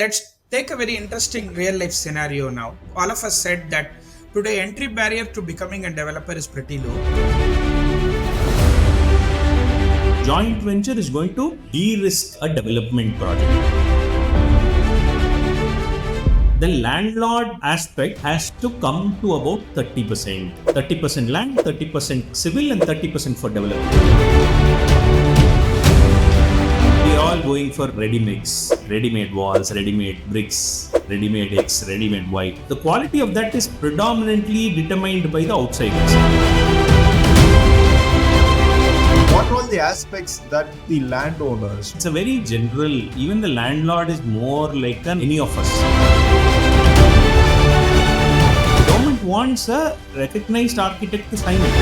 let's take a very interesting real life scenario now. All of us said that today entry barrier to becoming a developer is pretty low. Joint venture is going to de-risk a development project. The landlord aspect has to come to about 30%. 30% land, 30% civil and 30% for development. We are all going for ready mix, ready-made walls, ready-made bricks, ready-made X, ready-made Y. The quality of that is predominantly determined by the outsiders. What are all the aspects that the landowners? It's a very general, even the landlord is more like any of us. The government wants a recognized architect to sign it.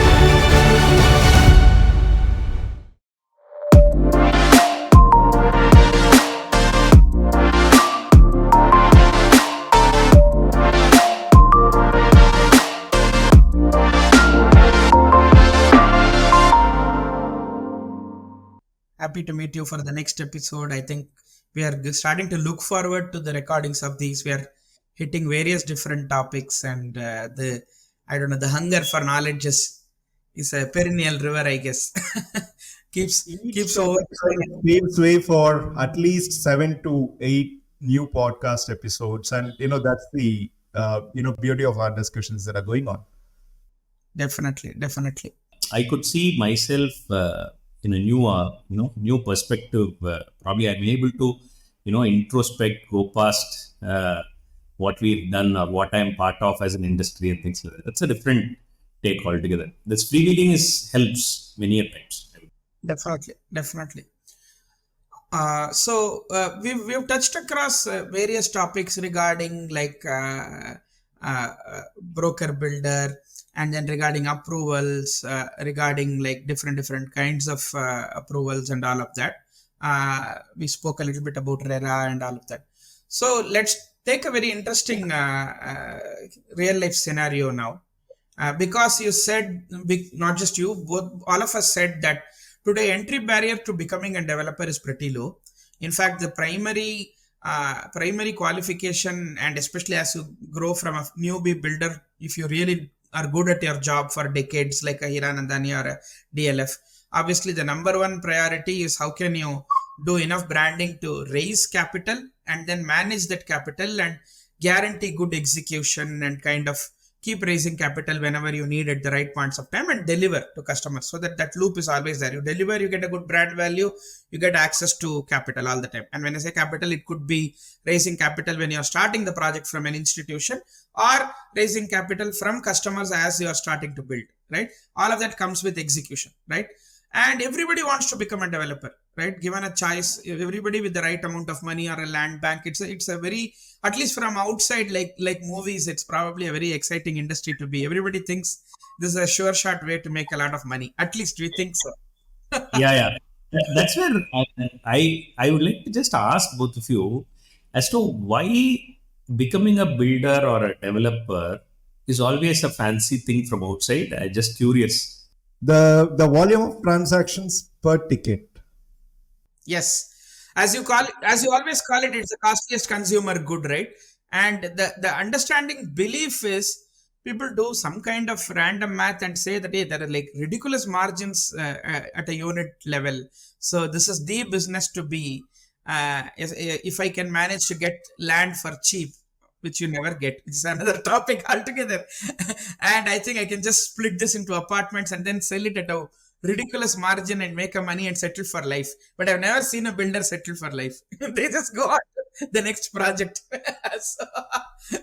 Happy to meet you for the next episode. I think we are starting to look forward to the recordings of these. We are hitting various different topics, and the hunger for knowledge is a perennial river, I guess. keeps over. Paves way for at least 7 to 8 new podcast episodes, and that's the beauty of our discussions that are going on. Definitely. I could see myself in a new perspective. Probably I'm able to, introspect, go past what we've done or what I'm part of as an industry and things like that. That's a different take altogether. This freewheeling helps many a times. Definitely. So we've touched across various topics regarding like broker builder, and then regarding approvals, regarding like different kinds of approvals and all of that. We spoke a little bit about RERA and all of that. So let's take a very interesting real life scenario now. Because you said, not just you, all of us said that today entry barrier to becoming a developer is pretty low. In fact, the primary qualification, and especially as you grow from a newbie builder, if you really are good at your job for decades, like a Hiranandani or a DLF, obviously the number one priority is how can you do enough branding to raise capital and then manage that capital and guarantee good execution and kind of keep raising capital whenever you need at the right points of time and deliver to customers, so that loop is always there. You deliver, you get a good brand value, you get access to capital all the time. And when I say capital, it could be raising capital when you're starting the project from an institution, or raising capital from customers as you are starting to build, right? All of that comes with execution, right? And everybody wants to become a developer, right? Given a choice, everybody with the right amount of money or a land bank, it's a very, at least from outside, like movies, it's probably a very exciting industry to be. Everybody thinks this is a sure shot way to make a lot of money. At least we think so. Yeah. That's where I would like to just ask both of you as to why becoming a builder or a developer is always a fancy thing from outside. I'm just curious. The volume of transactions per ticket. Yes. As you always call it, it's the costliest consumer good, right? And the understanding belief is people do some kind of random math and say that, hey, there are like ridiculous margins at a unit level. So this is the business to be. If I can manage to get land for cheap, which you never get, it's another topic altogether. And I think I can just split this into apartments and then sell it at a ridiculous margin and make a money and settle for life. But I've never seen a builder settle for life. They just go on to the next project.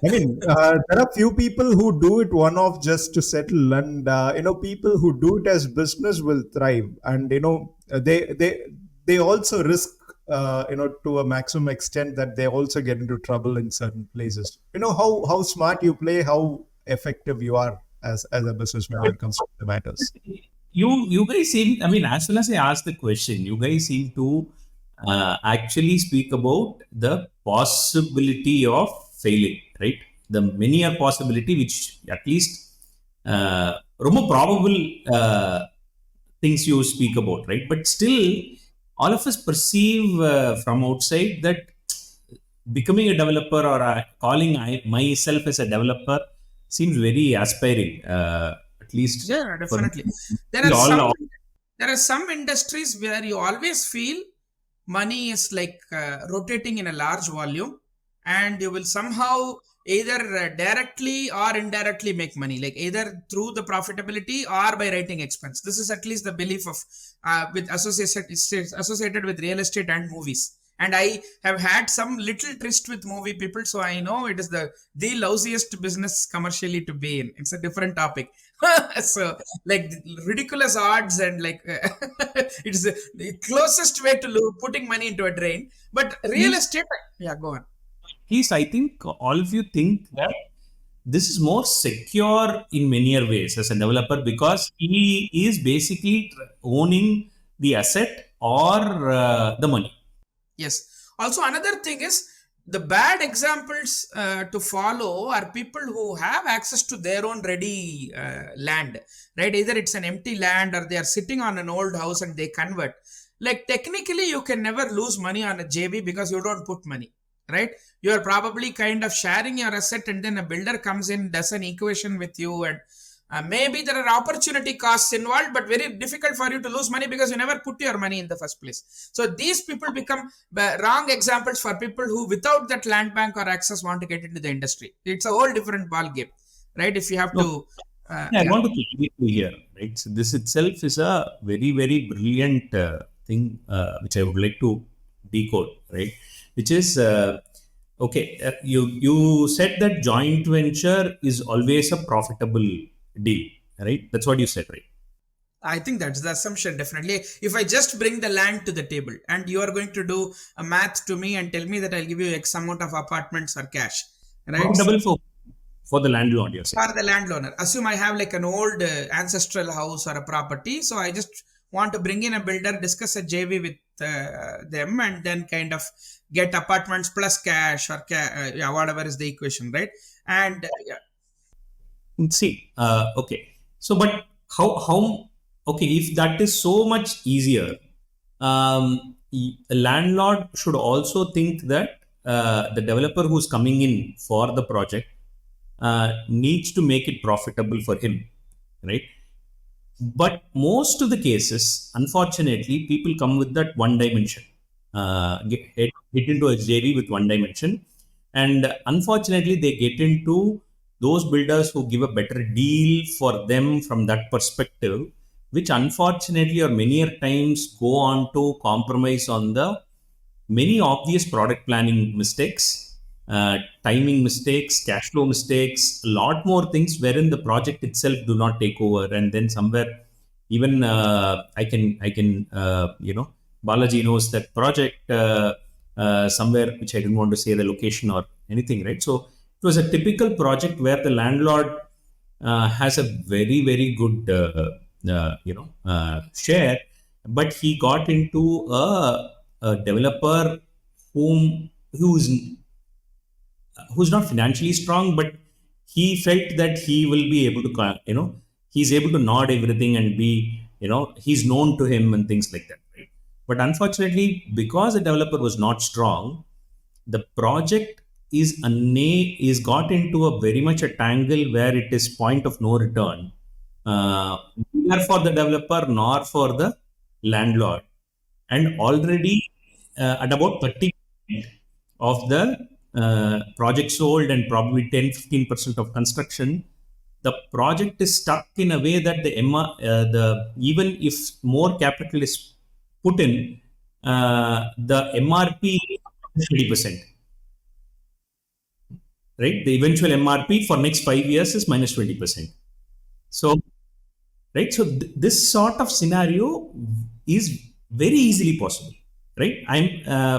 There are few people who do it one-off just to settle, and people who do it as business will thrive, and they also risk to a maximum extent that they also get into trouble in certain places. How smart you play, how effective you are as a businessman when it comes to the matters. You guys seem, as soon as I asked the question, you guys seem to actually speak about the possibility of failing, right? The many possibility, which at least probable things you speak about, right? But still, all of us perceive from outside that becoming a developer or calling myself as a developer seems very aspiring, at least Yeah, for me. definitely. There We are all, some industries where you always feel money is like rotating in a large volume, and you will somehow either directly or indirectly make money, like either through the profitability or by writing expense. This is at least the belief of with associated with real estate and movies. And I have had some little tryst with movie people, so I know it is the lousiest business commercially to be in. It's a different topic. So like ridiculous odds, and like it's the closest way to putting money into a drain. But real please, estate, yeah, go on. please, I think all of you think that this is more secure in many ways as a developer because he is basically owning the asset or the money. Yes. Also, another thing is the bad examples to follow are people who have access to their own ready land, right? Either it's an empty land or they are sitting on an old house and they convert. Like technically, you can never lose money on a JV because you don't put money, right? You are probably kind of sharing your asset, and then a builder comes in, does an equation with you, and maybe there are opportunity costs involved, but very difficult for you to lose money because you never put your money in the first place. So these people become wrong examples for people who, without that land bank or access, want to get into the industry. It's a whole different ball game, right? If you have No, to, yeah, I yeah. want to clarify here, right? So this itself is a very, very brilliant thing which I would like to decode, right? Which is okay. You said that joint venture is always a profitable deal, right? That's what you said, right? I think that's the assumption, definitely. If I just bring the land to the table and you are going to do a math to me and tell me that I'll give you X amount of apartments or cash, right? Profitable for the landlord, you're saying. For the landowner, assume I have like an old ancestral house or a property, so I just want to bring in a builder, discuss a JV with them, and then kind of get apartments plus cash or yeah, whatever is the equation, right? And yeah, See, okay. So, but how, okay, if that is so much easier, a landlord should also think that the developer who's coming in for the project needs to make it profitable for him, right? But most of the cases, unfortunately, people come with that one dimension, hit into a JV with one dimension. And unfortunately, they get into those builders who give a better deal for them from that perspective, which unfortunately or many a times go on to compromise on the many obvious product planning mistakes, timing mistakes, cash flow mistakes, a lot more things wherein the project itself do not take over, and then somewhere even Balaji knows that project somewhere which I didn't want to say the location or anything, right? So it was a typical project where the landlord has a very good share, but he got into a developer who's not financially strong, but he felt that he will be able to, he's able to nod everything and be, he's known to him and things like that, right? But unfortunately, because the developer was not strong, the project is got into a very much a tangle where it is point of no return, neither for the developer nor for the landlord. And already at about 30% of the project sold and probably 10-15% of construction, the project is stuck in a way that the even if more capital is put in, the MRP is 20%, right? The eventual MRP for next 5 years is minus 20%. So, right? So this sort of scenario is very easily possible, right?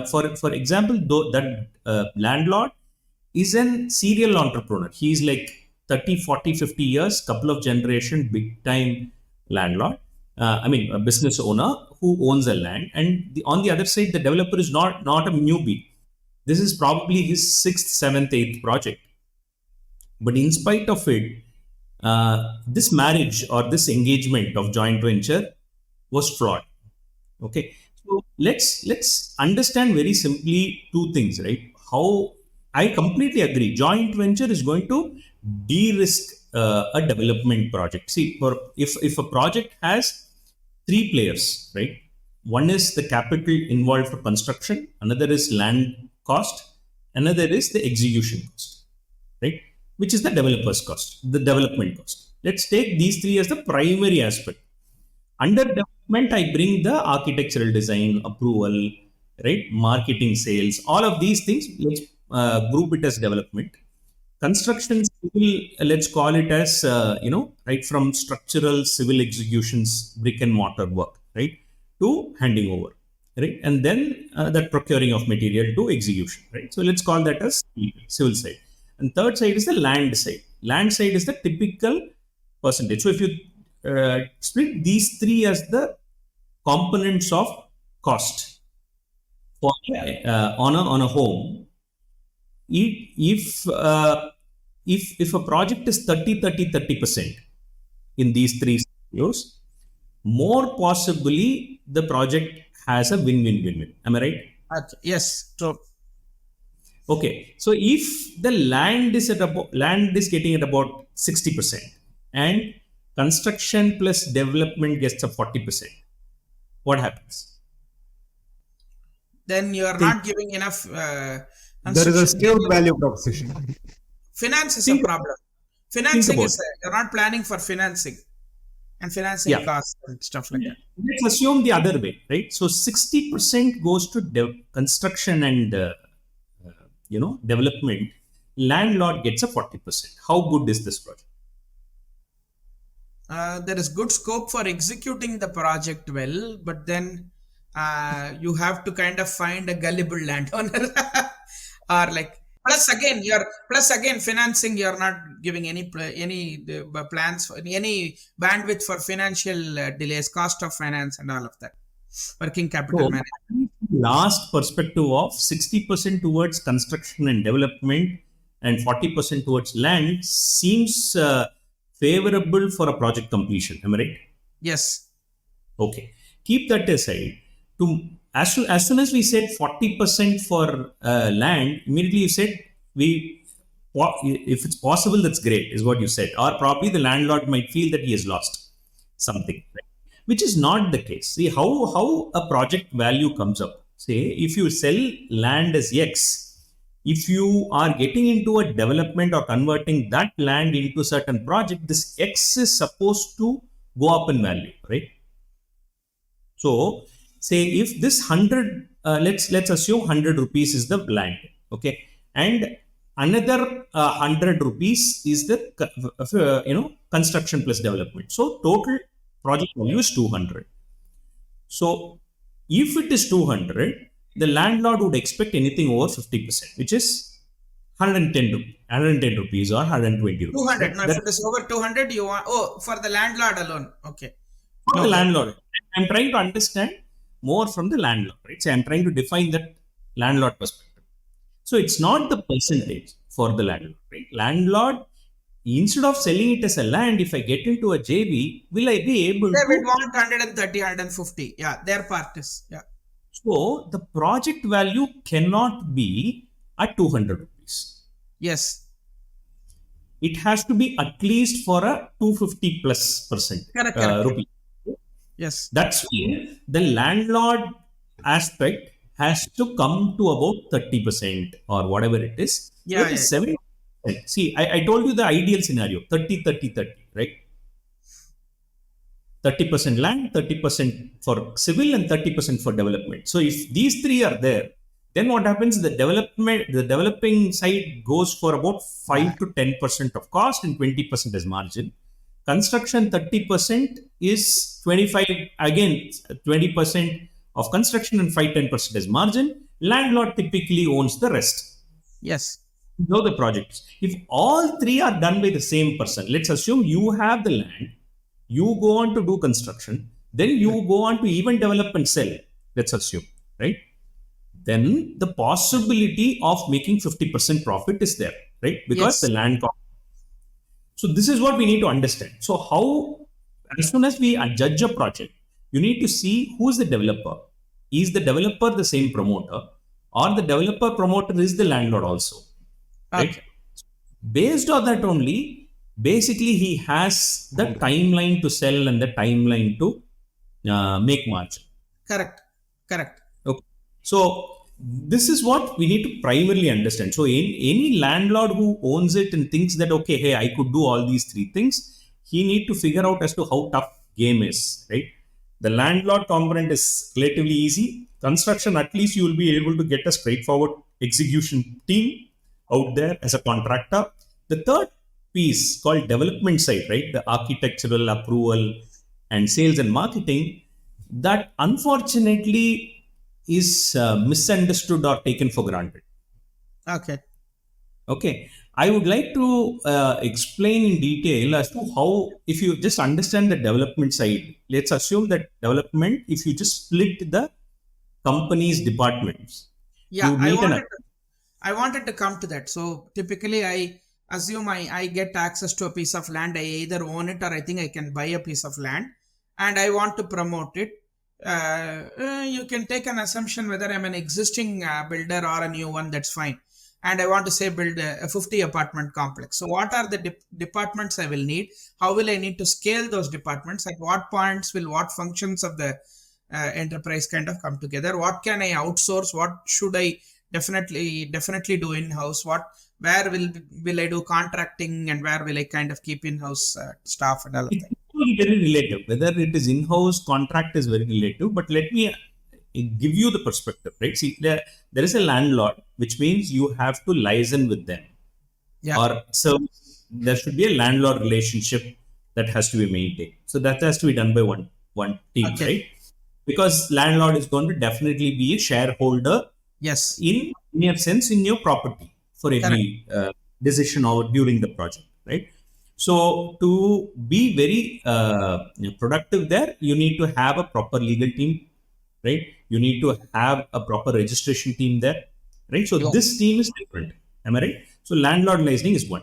For example, though that landlord is an serial entrepreneur. He's like 30, 40, 50 years, couple of generation, big time landlord. A business owner who owns a land, and on the other side, the developer is not a newbie. This is probably his sixth, seventh, eighth project. But in spite of it, this marriage or this engagement of joint venture was flawed. Okay, so let's understand very simply two things, right? how I completely agree. Joint venture is going to de-risk a development project. See, if a project has three players, right? One is the capital involved for construction, another is land cost, another is the execution cost, right? Which is the developer's cost, the development cost. Let's take these three as the primary aspect. Under development, I bring the architectural design, approval, right? Marketing, sales, all of these things. Let's group it as development. Construction, civil, let's call it as right from structural, civil executions, brick and mortar work, right, to handing over, right, and then that procuring of material to execution, right. So let's call that as civil side. And third side is the land side. Land side is the typical percentage. So if you split these three as the components of cost for on a home, if a project is 30% in these three scenarios, more possibly the project has a win-win-win-win. Am I right? Yes. So okay. So if the land is getting at about 60%, and construction plus development gets a 40%, what happens? then you are not giving enough There is a construction. skewed value proposition. Finance is a Think- problem. Financing about is you're not planning for financing and financing Yeah. costs and stuff like that. Let's assume the other way, right? So 60% goes to construction and development. Landlord gets a 40%. How good is this project? There is good scope for executing the project well, but then you have to kind of find a gullible landowner or like plus again financing. You're not giving any plans for any bandwidth for financial delays, cost of finance and all of that, working capital So, management. last perspective of 60% towards construction and development and 40% towards land seems favorable for a project completion. Am I right? Yes. Okay. Keep that aside. As soon as we said 40% for land, immediately you said if it's possible, that's great, is what you said. Or probably the landlord might feel that he has lost something, right? Which is not the case. See how a project value comes up. Say if you sell land as X, if you are getting into a development or converting that land into certain project, this X is supposed to go up in value, right? So say if this 100, let's assume 100 rupees is the land, okay, and another 100 rupees is the construction plus development. So total project value is 200. So if it is 200, the landlord would expect anything over 50%, which is 110 rupees or 120 rupees. 200. No, if it is over 200, you want for the landlord alone. Okay. For the landlord. I'm trying to understand more from the landlord, right? So I'm trying to define that landlord perspective. So it's not the percentage for the landlord, right? Landlord, instead of selling it as a land, if I get into a JV, will I be able They would to? want 130, 150. Yeah, their part is. Yeah. So the project value cannot be at 200 rupees. Yes. It has to be at least for a 250 plus percent Correct. rupee. Yes. That's where the landlord aspect has to come to about 30% or whatever it is. Yeah, So it is 70%. See, I told you the ideal scenario 30, 30, 30, right? 30% land, 30% for civil, and 30% for development. So if these three are there, then what happens? The developing side goes for about 5 to 10% of cost and 20% as margin. Construction 30% is 25, again 20% of construction and 5-10% as margin. Landlord typically owns the rest. Yes. Know the projects. If all three are done by the same person, let's assume you have the land, you go on to do construction, then you go on to even develop and sell. Let's assume, right? Then the possibility of making 50% profit is there, right? Because Yes. the land cost. So this is what we need to understand. So how, as soon as we judge a project, you need to see who is the developer. Is the developer the same promoter, or the developer promoter is the landlord also, right? Okay. Based on that only, basically he has the timeline to sell and the timeline to make margin. Correct. Correct. Okay. So this is what we need to primarily understand. So any landlord who owns it and thinks that, okay, hey, I could do all these three things, he need to figure out as to how tough game is, right? The landlord component is relatively easy. Construction, at least you will be able to get a straightforward execution team out there as a contractor. The third piece called development side, right? The architectural approval and sales and marketing, that unfortunately is misunderstood or taken for granted. Okay. Okay, I would like to explain in detail as to how, if you just understand the development side, let's assume that development, if you just split the company's departments, Yeah, you need an I wanted to come to that. So typically I assume I get access to a piece of land. I either own it or I think I can buy a piece of land and I want to promote it. You can take an assumption whether I'm an existing builder or a new one, that's fine. And I want to say build a 50 apartment complex. So what are the departments I will need? How will I need to scale those departments? At what points will what functions of the enterprise kind of come together? What can I outsource? What should I definitely do in-house? Where will I do contracting and where will I kind of keep in-house staff and all of it's that? actually very relative. Whether it is in-house contract is very relative, but let me give you the perspective, right? See, there is a landlord, which means you have to liaison with them. Yeah. Or so there should be a landlord relationship that has to be maintained. So that has to be done by one team, Okay. right? Because landlord is going to definitely be a shareholder Yes. in a sense in your property for every decision or during the project, right? So to be very productive there, you need to have a proper legal team, right? You need to have a proper registration team there, right? So Yeah. this team is different. Am I right? So landlord licensing is one.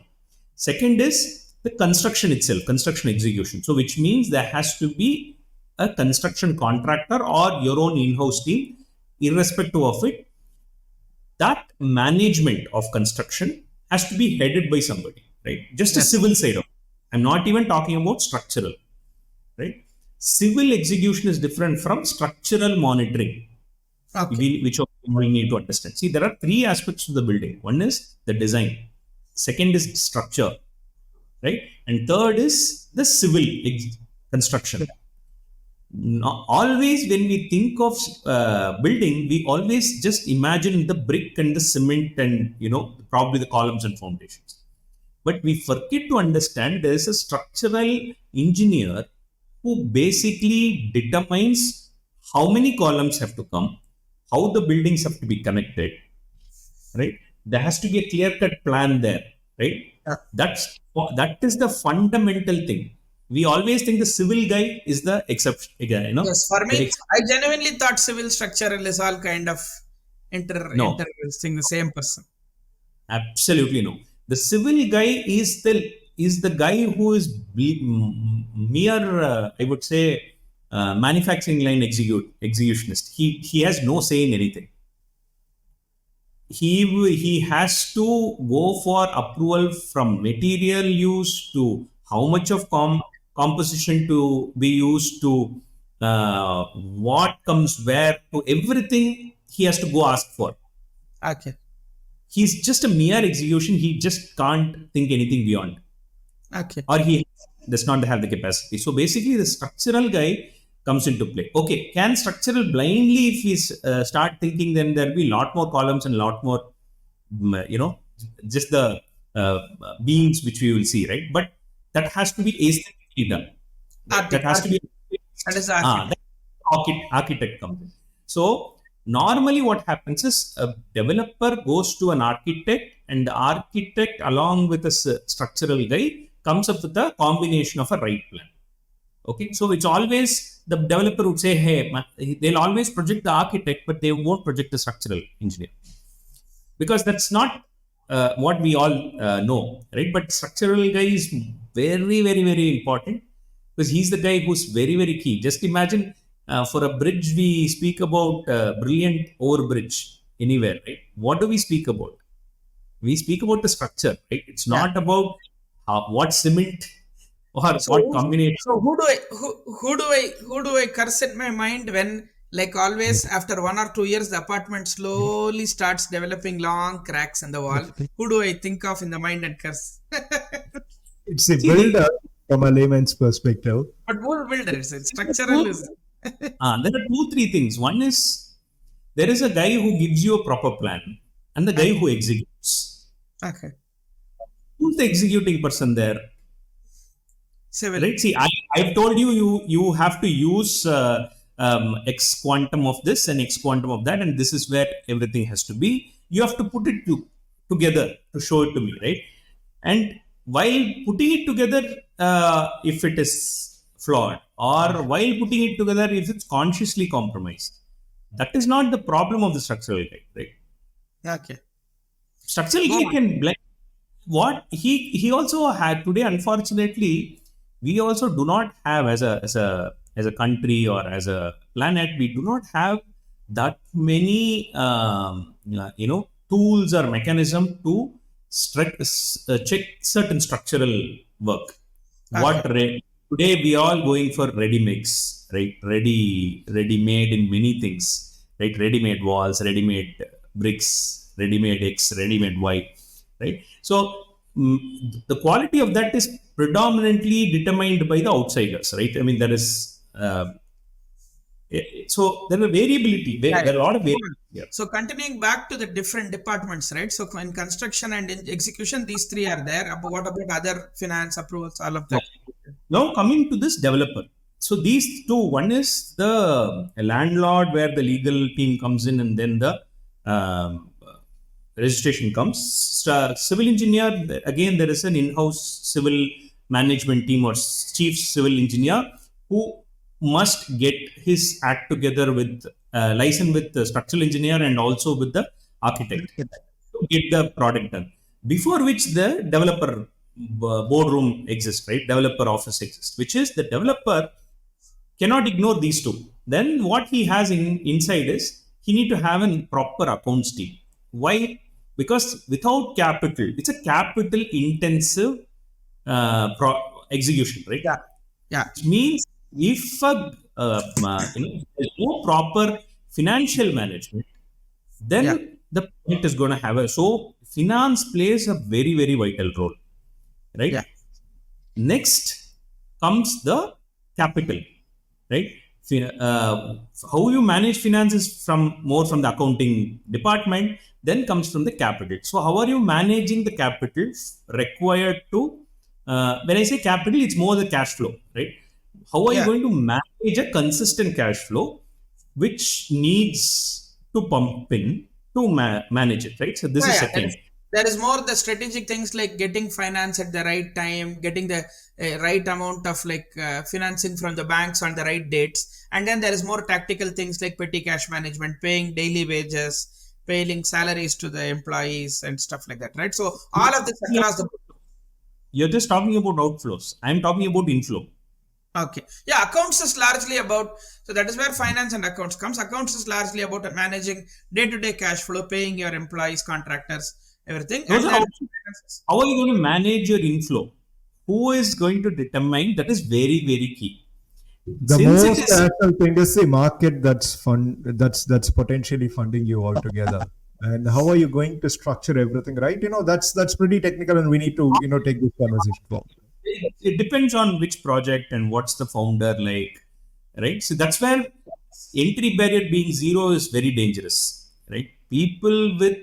Second is the construction itself, construction execution. So which means there has to be a construction contractor or your own in-house team, irrespective of it. That management of construction has to be headed by somebody, right? Just a Yes. civil side of it. I'm not even talking about structural, right? Civil execution is different from structural monitoring, Okay. which we need to understand. See, there are three aspects to the building. One is the design, second is structure, right? And third is the civil construction. Always when we think of building, we always just imagine the brick and the cement and probably the columns and foundations, but we forget to understand there is a structural engineer who basically determines how many columns have to come, how the buildings have to be connected, right? There has to be a clear cut plan there, right? Yeah. That is the fundamental thing. We always think the civil guy is the exception, Yes. For me, the I genuinely thought civil structural is all kind of no, interesting, the same person. absolutely no. The civil guy is the guy who is mere, I would say, manufacturing line executionist. He has no say in anything. He has to go for approval from material use to how much of composition to be used to what comes where to everything he has to go ask for. Okay. He's just a mere execution. He just can't think anything beyond, Okay. or he does not have the capacity. So basically, the structural guy comes into play. Okay, can structural blindly, if we start thinking, then there'll be a lot more columns and a lot more, just the beams which we will see, right? But that has to be aesthetically done. Right? That has to be. That is architect. Architect comes in. So normally what happens is a developer goes to an architect, and the architect along with a structural guy comes up with a combination of a right plan. Okay, so it's always the developer would say, hey, they'll always project the architect, but they won't project the structural engineer, because that's not what we all know, right? But structural guy is very, very, very important, because he's the guy who's very, very key. Just imagine, for a bridge, we speak about brilliant overbridge anywhere, right? What do we speak about? We speak about the structure, right? It's Yeah. not about what cement or So, what combination. so who do I curse in my mind when, like always, after 1 or 2 years, the apartment slowly starts developing long cracks in the wall? Who do I think of in the mind and curse? It's a See, the, builder from a layman's perspective. But who builder is it? Structural two, is. there are two, three things. One is there is a guy who gives you a proper plan and the guy Okay. who executes. Okay. Who's the executing person there? Civil. Right? See, I've told you you have to use X quantum of this and X quantum of that, and this is where everything has to be. You have to put it together to show it to me, right? And while putting it together, if it is flawed, or while putting it together, if it's consciously compromised, that is not the problem of the structural guy, right? Okay. Structural Go guy on. can blend what he also had today. Unfortunately, we also do not have as a country or as a planet, we do not have that many tools or mechanism to check certain structural work. What Okay. today we are all going for ready mix, right? Ready made in many things, right? Ready made walls, ready made bricks, ready made X, ready made Y, right? So mm, the quality of that is predominantly determined by the outsiders, right? I mean, there is so there are variability. Yeah, There yeah. are a lot of Go variability on. here. So continuing back to the different departments, right? So in construction and in execution, these three are there. But what about other finance approvals, all of Yeah. that? Now coming to this developer. So these two, one is the landlord where the legal team comes in and then the um, registration comes. Civil engineer, again, there is an in-house civil management team or chief civil engineer who must get his act together with license with the structural engineer and also with the architect to get the product done. Before which the developer boardroom exists, right? Developer office exists, which is the developer cannot ignore these two. Then what he has inside is he need to have a proper accounts team. Why? Because without capital, it's a capital intensive execution, right? Yeah. Yeah. Which means if there's no proper financial management, Yeah. then the project is going to have a so finance plays a very very vital role, right? Yeah. Next comes the capital, right? How you manage finances from more from the accounting department, then comes from the capital. So how are you managing the capital required to when I say capital, it's more the cash flow, right? How are you Yeah. going to manage a consistent cash flow which needs to pump in to manage it, right? So this Yeah, is yeah. There second. is, there is more the strategic things like getting finance at the right time, getting the right amount of like financing from the banks on the right dates, and then there is more tactical things like petty cash management, paying daily wages, paying salaries to the employees, and stuff like that, right? So all of this across the. You're just talking about outflows. I'm talking about inflow. Okay. Yeah, accounts is largely about, so that is where finance and accounts comes. Accounts is largely about managing day-to-day cash flow, paying your employees, contractors, everything. Those And are then outflows. How are you going to manage your inflow? Who is going to determine? That is very, very key. The Since it most is actual thing is the market that's potentially funding you altogether. And how are you going to structure everything right? That's pretty technical, and we need to take this conversation forward. it depends on which project and what's the founder like, right? So that's where entry barrier being zero is very dangerous, right? People with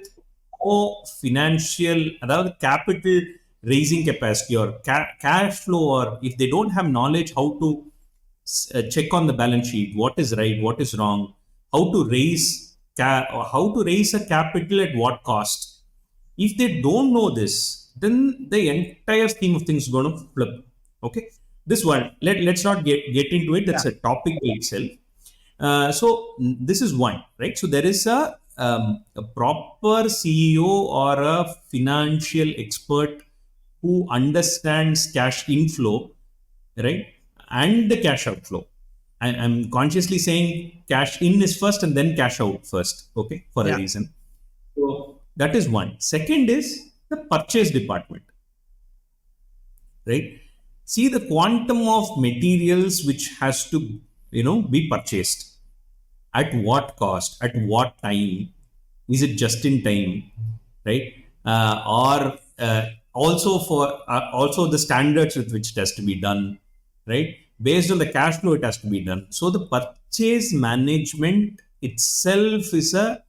no financial, around capital raising capacity or cash flow, or if they don't have knowledge how to check on the balance sheet, what is right, what is wrong, how to raise or how to raise a capital at what cost. If they don't know this, then the entire scheme of things is going to flip. Okay, this one let's not get into it. yeah, That's a topic by itself. So this is one, right? So there is a proper CEO or a financial expert who understands cash inflow, right, and the cash outflow. I'm consciously saying cash in is first and then cash out first, okay, for a yeah, reason. So that is one. Second is the purchase department, right? See the quantum of materials which has to, be purchased. At what cost? At what time? Is it just in time, right? Or also the standards with which it has to be done, right? Based on the cash flow, it has to be done. So the purchase management itself is a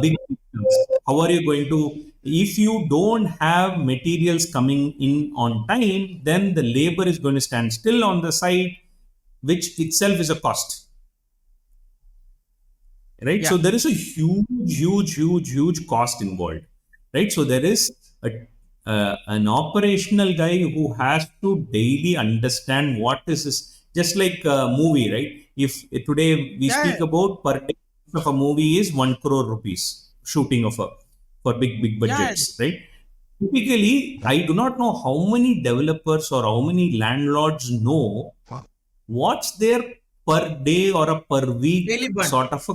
big difference. How are you going to, if you don't have materials coming in on time, then the labor is going to stand still on the site, which itself is a cost, right? So Yeah, there is a huge cost involved, right? So there is an operational guy who has to daily understand what is this, just like a movie, right? If today we yeah, speak about per day of a movie is 1 crore rupees shooting of a for big yeah. budgets, right? Typically I do not know how many developers or how many landlords know what's their per day or a per week Daily burn. sort of a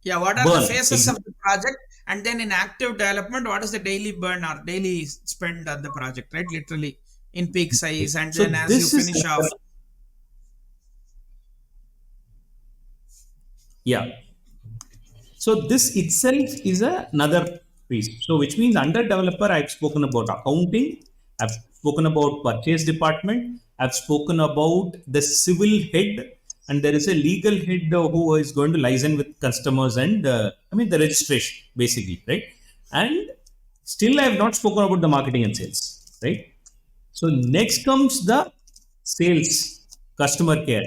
Yeah, what are the burn. phases of the project? And then in active development, what is the daily burn or daily spend on the project, right? Literally in peak size. And So then as you this is finish off, yeah. So this itself is another piece. So which means under developer, I've spoken about accounting, I've spoken about purchase department, I've spoken about the civil head, and there is a legal head who is going to liaison with customers and the registration basically, right? And still, I have not spoken about the marketing and sales, right? So next comes the sales, customer care,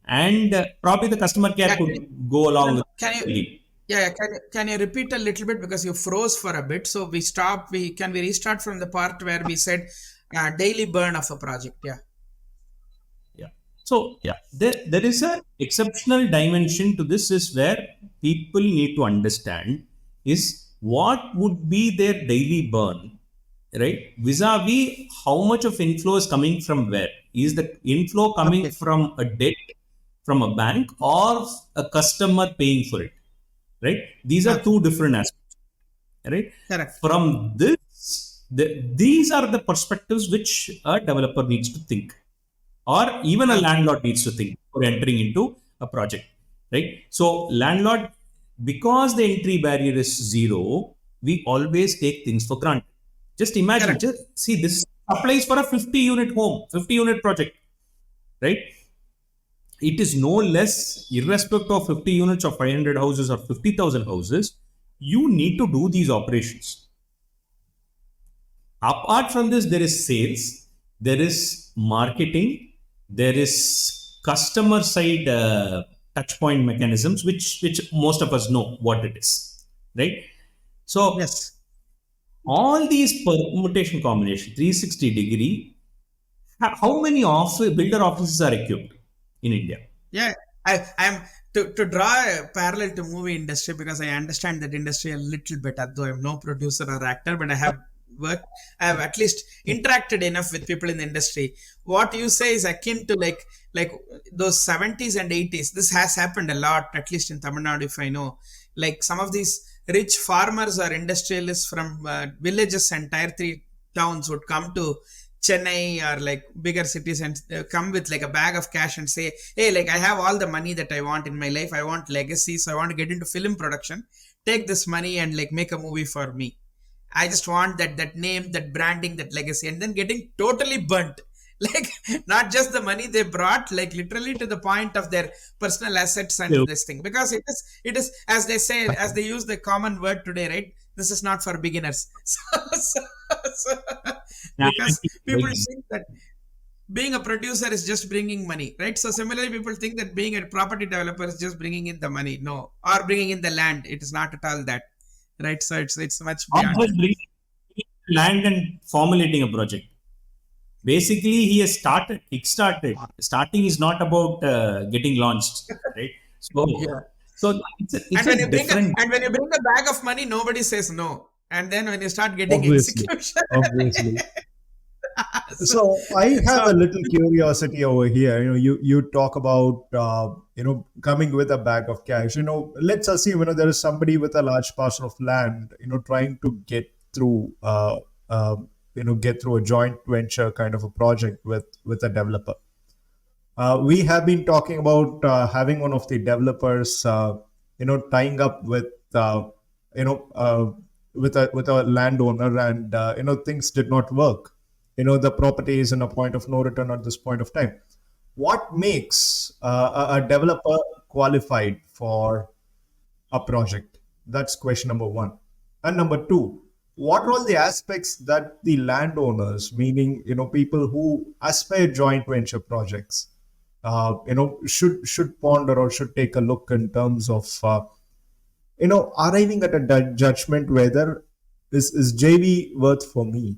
and probably the customer care yeah, could go along with can you, lead. yeah, can you repeat a little bit because you froze for a bit? So we stop. Can we restart from the part where we said daily burn of a project? Yeah, Yeah. So yeah, there is a exceptional dimension to this is where people need to understand is what would be their daily burn, right? Vis-a-vis how much of inflow is coming from where? Is the inflow coming okay, from a debt from a bank or a customer paying for it, right? These are okay, two different aspects, right? correct. From this, these are the perspectives which a developer needs to think, or even a Okay, landlord needs to think for entering into a project, right? So, landlord, because the entry barrier is zero, we always take things for granted. Just imagine, correct. just see this applies for a 50 unit home, 50 unit project, right? It is no less, irrespective of 50 units or 500 houses or 50,000 houses, you need to do these operations. Apart from this, there is sales, there is marketing, there is customer side touch point mechanisms, which most of us know what it is, right? So Yes. all these permutation combination, 360-degree, how many builder offices are equipped in India? Yeah, I'm to draw a parallel to movie industry because I understand that industry a little bit, although I'm no producer or actor, but I have worked, I have at least interacted enough with people in the industry. What you say is akin to like those 70s and 80s. This has happened a lot, at least in Tamil Nadu, if I know. Like some of these rich farmers or industrialists from villages and tier three towns would come to Chennai or like bigger cities and come with like a bag of cash and say, hey, like I have all the money that I want in my life. I want legacy. So I want to get into film production. Take this money and like make a movie for me. I just want that name, that branding, that legacy, and then getting totally burnt. Like not just the money they brought, like literally to the point of their personal assets and So, this thing. Because it is as they say, as they use the common word today, right? This is not for beginners. So, because people think that being a producer is just bringing money, right? So similarly, people think that being a property developer is just bringing in the money. No, or bringing in the land. It is not at all that, right? So it's much not beyond just that. bringing land and formulating a project. Basically, he has started, kick-started. Starting is not about getting launched, right? Yeah. So And it's when a you bring a different. and when you bring a bag of money, nobody says no. And then when you start getting Obviously, execution, obviously. So, So I have a so little curiosity over here. You talk about coming with a bag of cash. Let's assume there is somebody with a large parcel of land. Trying to uh, get through a joint venture kind of a project with a developer. We have been talking about having one of the developers, tying up you know, uh, with a landowner, and things did not work. The property is in a point of no return at this point of time. What makes a developer qualified for a project? That's question number one. And number two, what are all the aspects that the landowners, meaning people who aspire joint venture projects, should ponder or should take a look in terms of arriving at a judgment whether is JV worth for me?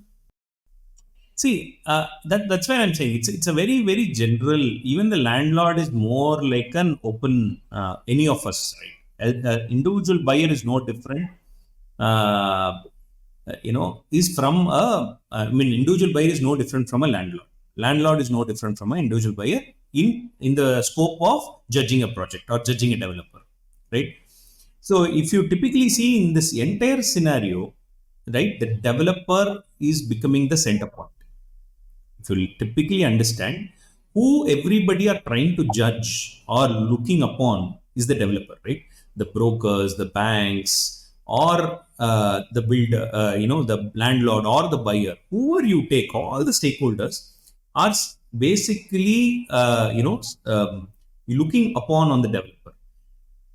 See, that's why I'm saying it's a very very general. Even the landlord is more like an open. Any of us, right? Individual buyer is no different. Uh, is from a. I mean, individual buyer is no different from a landlord. Landlord is no different from an individual buyer in the scope of judging a project or judging a developer, right? So if you typically see in this entire scenario, right, the developer is becoming the center point. If you typically understand who everybody are trying to judge or looking upon is the developer, right? The brokers, the banks, or the builder, the landlord or the buyer, whoever you take, all the stakeholders are basically looking upon on the developer.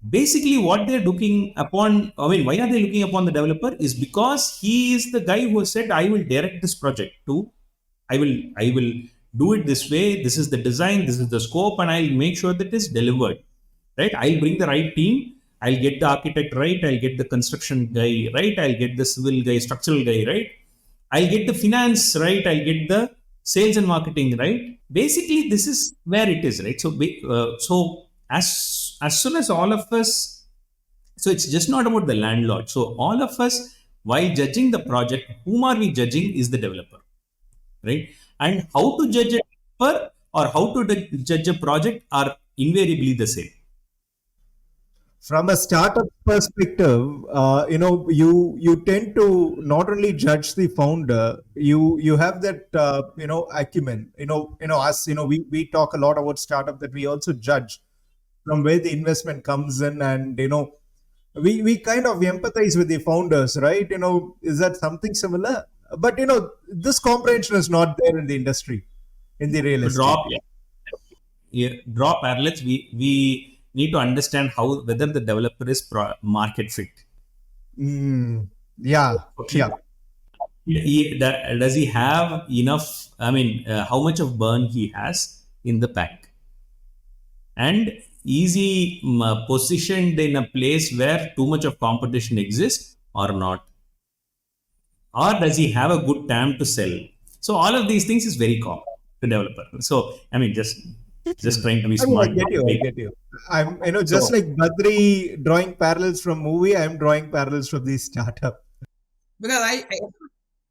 Basically what they're looking upon, I mean, why are they looking upon the developer is because he is the guy who has said, I will direct this project to, I will do it this way, this is the design, this is the scope, and I'll make sure that it's delivered, right? I'll bring the right team, I'll get the architect right, I'll get the construction guy right, I'll get the civil guy, structural guy right, I'll get the finance right, I'll get the sales and marketing right. Basically this is where it is, right? So as soon as all of us, so it's just not about the landlord. So all of us, while judging the project, whom are we judging is the developer, right? And how to judge a developer or how to judge a project are invariably the same. From a startup perspective, you tend to not only judge the founder, you have that acumen. Us, we talk a lot about startup, that we also judge from where the investment comes in, and we kind of empathize with the founders, right? Is that something similar? But this comprehension is not there in the industry, in the real estate. Drop, yeah, draw parallels. We need to understand how, whether the developer is market fit. Yeah, Okay. yeah. Does he have enough? I mean, how much of burn he has in the bank, and is he positioned in a place where too much of competition exists or not, or does he have a good time to sell? So all of these things is very common to developer. So I mean, just trying to be I mean, I smart. get you. I get you. I'm, just So like Badri drawing parallels from movie, I'm drawing parallels from the startup. because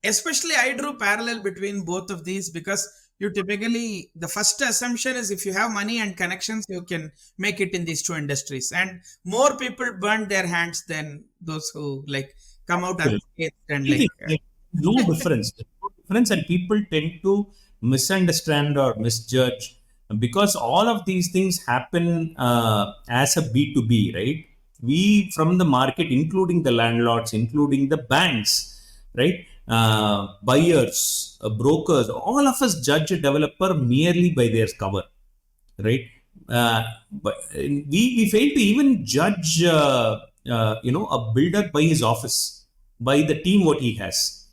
especially I drew parallel between both of these, because you typically, the first assumption is if you have money and connections, you can make it in these two industries, and more people burn their hands than those who like come out unscathed and like no difference. No difference, and people tend to misunderstand or misjudge because all of these things happen as a B2B, right? We from the market, including the landlords, including the banks, right? Buyers, brokers, all of us judge a developer merely by their cover, right? But we fail to even judge a builder by his office, by the team what he has.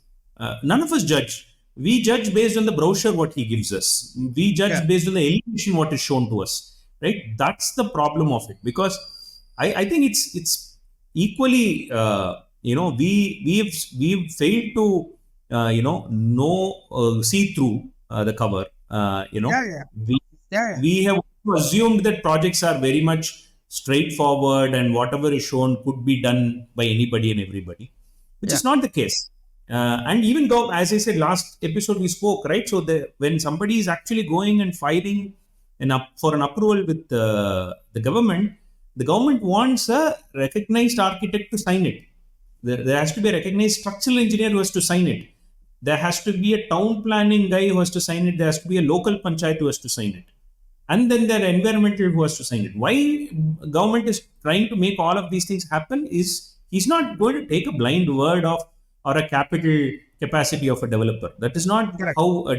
None of us judge. We judge based on the brochure what he gives us, we judge yeah, based on the elevation what is shown to us, right? That's the problem of it, because I think it's equally we've failed to know see through the cover. yeah, yeah, We yeah, yeah. we have assumed that projects are very much straightforward and whatever is shown could be done by anybody and everybody, which Yeah. is not the case. And even though, as I said, last episode we spoke, right? So when somebody is actually going and filing for an approval with the government wants a recognized architect to sign it. There has to be a recognized structural engineer who has to sign it. There has to be a town planning guy who has to sign it. There has to be a local panchayat who has to sign it. And then there are environmental who has to sign it. Why government is trying to make all of these things happen is he's not going to take a blind word of or a capital capacity of a developer. That is not Correct. how.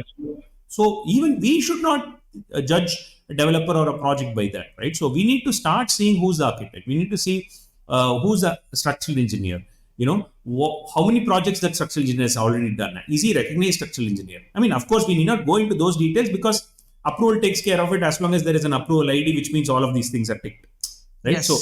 So even we should not judge a developer or a project by that, right? So we need to start seeing who's the architect. We need to see who's a structural engineer. How many projects that structural engineer has already done? Is he recognized structural engineer? I mean, of course, we need not go into those details because approval takes care of it as long as there is an approval ID, which means all of these things are ticked, right? Yes. So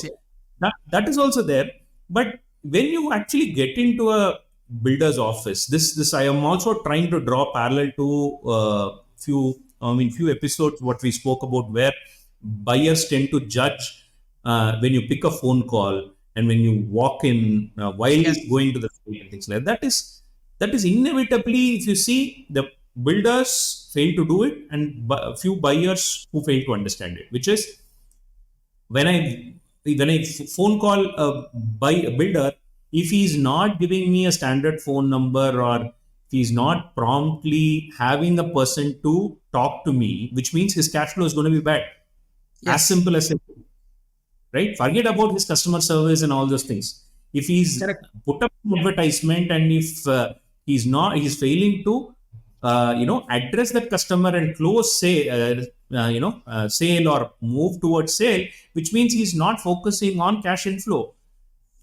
that is also there. But when you actually get into a builder's office, this I am also trying to draw parallel to few episodes what we spoke about where buyers tend to judge when you pick a phone call and when you walk in while going to the site and things like that. That is inevitably, if you see, the builders fail to do it and a few buyers who fail to understand it, which is when I phone call a builder, if he's not giving me a standard phone number or if he's not promptly having a person to talk to me, which means his cash flow is going to be bad. As simple as simple. Right? Forget about his customer service and all those things. If he's put up an advertisement and if he's failing to address that customer and close sale or move towards sale, which means he's not focusing on cash inflow.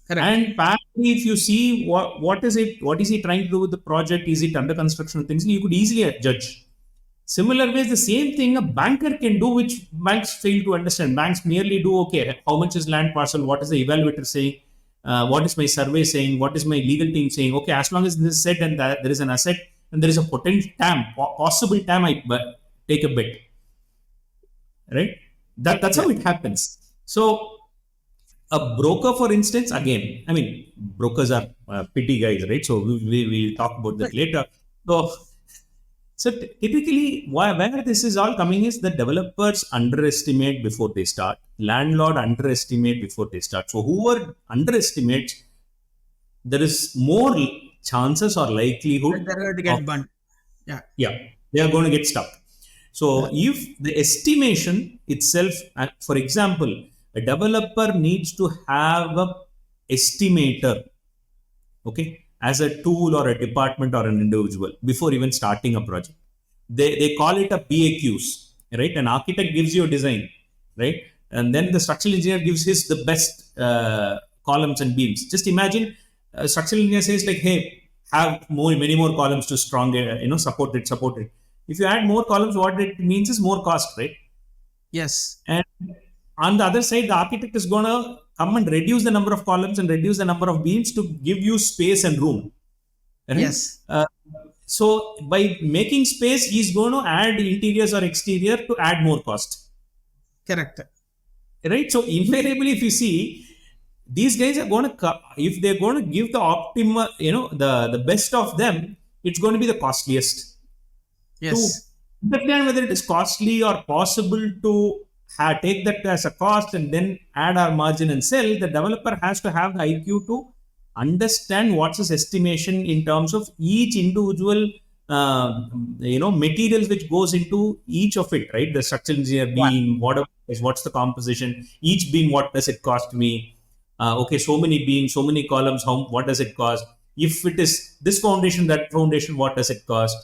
Correct. And partly, if you see what is he trying to do with the project? Is it under construction? Things you could easily judge. Similar ways, the same thing a banker can do, which banks fail to understand. Banks merely do, okay, how much is land parcel? What is the evaluator saying? What is my survey saying? What is my legal team saying? Okay, as long as this is said and that there is an asset and there is a potential possible TAM, I take a bet. Right? That's how it happens. So, a broker, for instance, again, I mean, brokers are pity guys, right? So, we'll talk about that later. So typically, where this is all coming is the developers underestimate before they start. Landlord underestimate before they start. So whoever underestimates, there is more chances or likelihood they're going to get burnt. Yeah, they are going to get stuck. So if the estimation itself, for example, a developer needs to have a estimator, okay, as a tool or a department or an individual before even starting a project. They call it a BAQs, right? An architect gives you a design, right? And then the structural engineer gives the best columns and beams. Just imagine a structural engineer says like, hey, have many more columns to support it. If you add more columns, what it means is more cost, right? Yes. And on the other side, the architect is going to come and reduce the number of columns and reduce the number of beams to give you space and room. Right? Yes. So by making space, he's going to add interiors or exterior to add more cost. Correct. Right? So invariably, if you see, these guys are going to, if they're going to give the optimal, the best of them, it's going to be the costliest. Yes. To understand whether it is costly or possible to take that as a cost and then add our margin and sell, the developer has to have the IQ to understand what's his estimation in terms of each individual materials which goes into each of it, right? The structural engineer beam, what's the composition, each beam, what does it cost me? Okay, so many beams, so many columns, what does it cost? If it is this foundation, that foundation, what does it cost?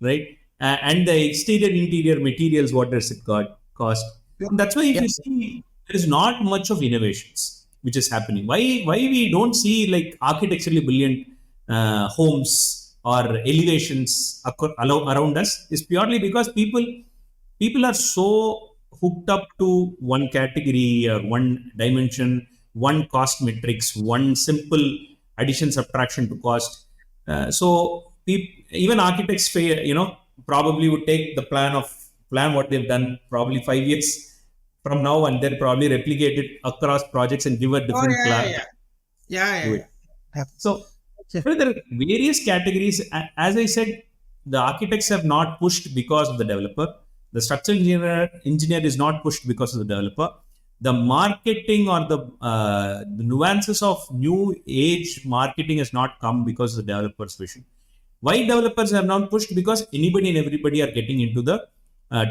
Right? And the exterior interior materials, what does it cost? And that's why if you see, there is not much of innovations which is happening. Why we don't see like architecturally brilliant homes or elevations around us is purely because people are so hooked up to one category or one dimension, one cost matrix, one simple addition subtraction to cost. So even architects, probably would take the plan what they've done probably 5 years from now and then probably replicate it across projects and give a different plan. Yeah. So Yeah. Well, there are various categories. As I said, the architects have not pushed because of the developer. The structural engineer is not pushed because of the developer. The marketing or the nuances of new age marketing has not come because of the developer's vision. Why developers have not pushed? Because anybody and everybody are getting into the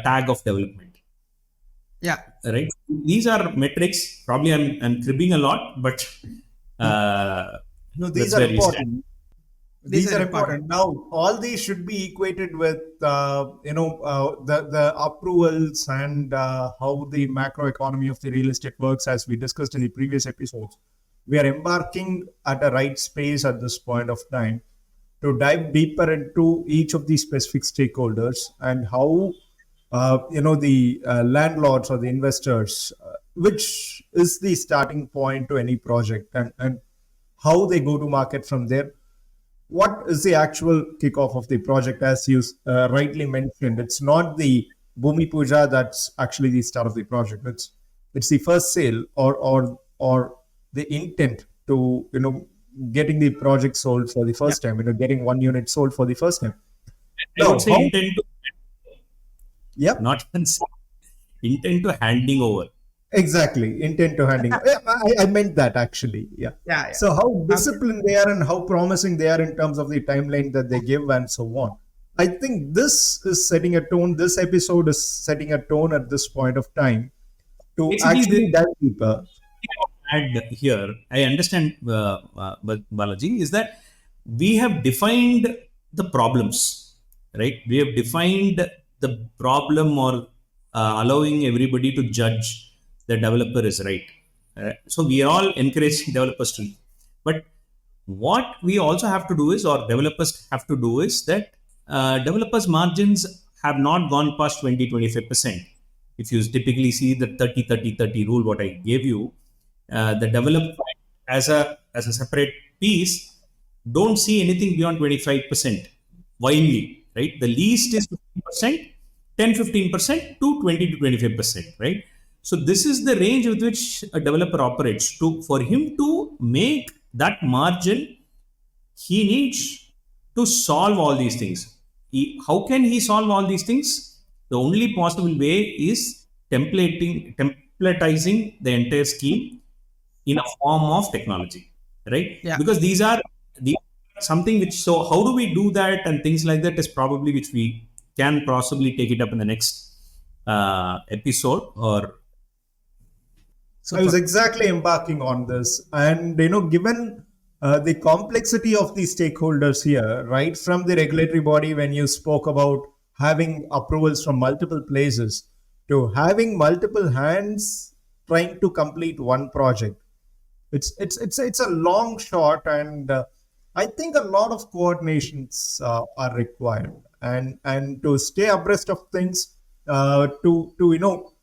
tag of development. Yeah. Right? These are metrics. Probably I'm cribbing a lot, but No, these that's are where we stand. important. These are important. Now, all these should be equated with, the approvals and how the macroeconomy of the real estate works, as we discussed in the previous episodes. We are embarking at a right space at this point of time to dive deeper into each of these specific stakeholders and how, the landlords or the investors, which is the starting point to any project, and how they go to market from there. What is the actual kickoff of the project? As you rightly mentioned, it's not the Bhumi Puja that's actually the start of the project. It's the first sale or the intent to getting the project sold for the first time. Getting one unit sold for the first time. I would say intent to, Yep. not intent to handing over. Exactly, intent to handing. I meant that actually. Yeah. Yeah. So how disciplined they are and how promising they are in terms of the timeline that they give and so on. I think this is setting a tone. This episode is setting a tone at this point of time to Basically, actually dive deeper. add here, I understand, Balaji, is that we have defined the problems, right? We have defined the problem or allowing everybody to judge the developer is right. So we are all encouraging developers to, but what we also have to do is, or developers have to do is that developers' margins have not gone past 20-25%. If you typically see the 30-30-30 rule, what I gave you, the developer as a separate piece don't see anything beyond 25% wildly, right? The least is 15%, 10-15% to 20-25%, right? So this is the range with which a developer operates. For him to make that margin, he needs to solve all these things. How can he solve all these things? The only possible way is templatizing the entire scheme in a form of technology, right? Yeah. Because these are something which, so how do we do that and things like that is probably which we can possibly take it up in the next episode. Or I was exactly embarking on this, and given the complexity of the stakeholders here, right from the regulatory body, when you spoke about having approvals from multiple places, to having multiple hands trying to complete one project, it's a long shot, and I think a lot of coordinations are required, and to stay abreast of things, to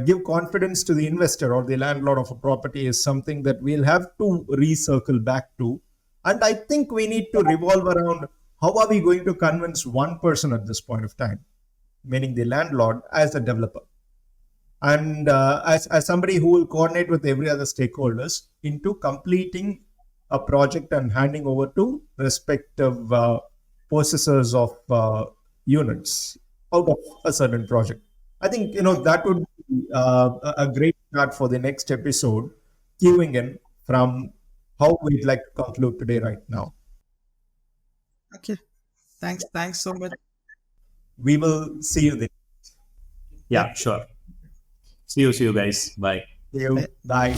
give confidence to the investor or the landlord of a property is something that we'll have to recircle back to. And I think we need to revolve around how are we going to convince one person at this point of time, meaning the landlord as a developer. And as somebody who will coordinate with every other stakeholders into completing a project and handing over to respective possessors of units out of a certain project. I think that would be a great start for the next episode, queuing in from how we'd like to conclude today right now. Okay. Thanks so much. We will see you then. yeah, sure. See you guys. Bye. See you. Bye.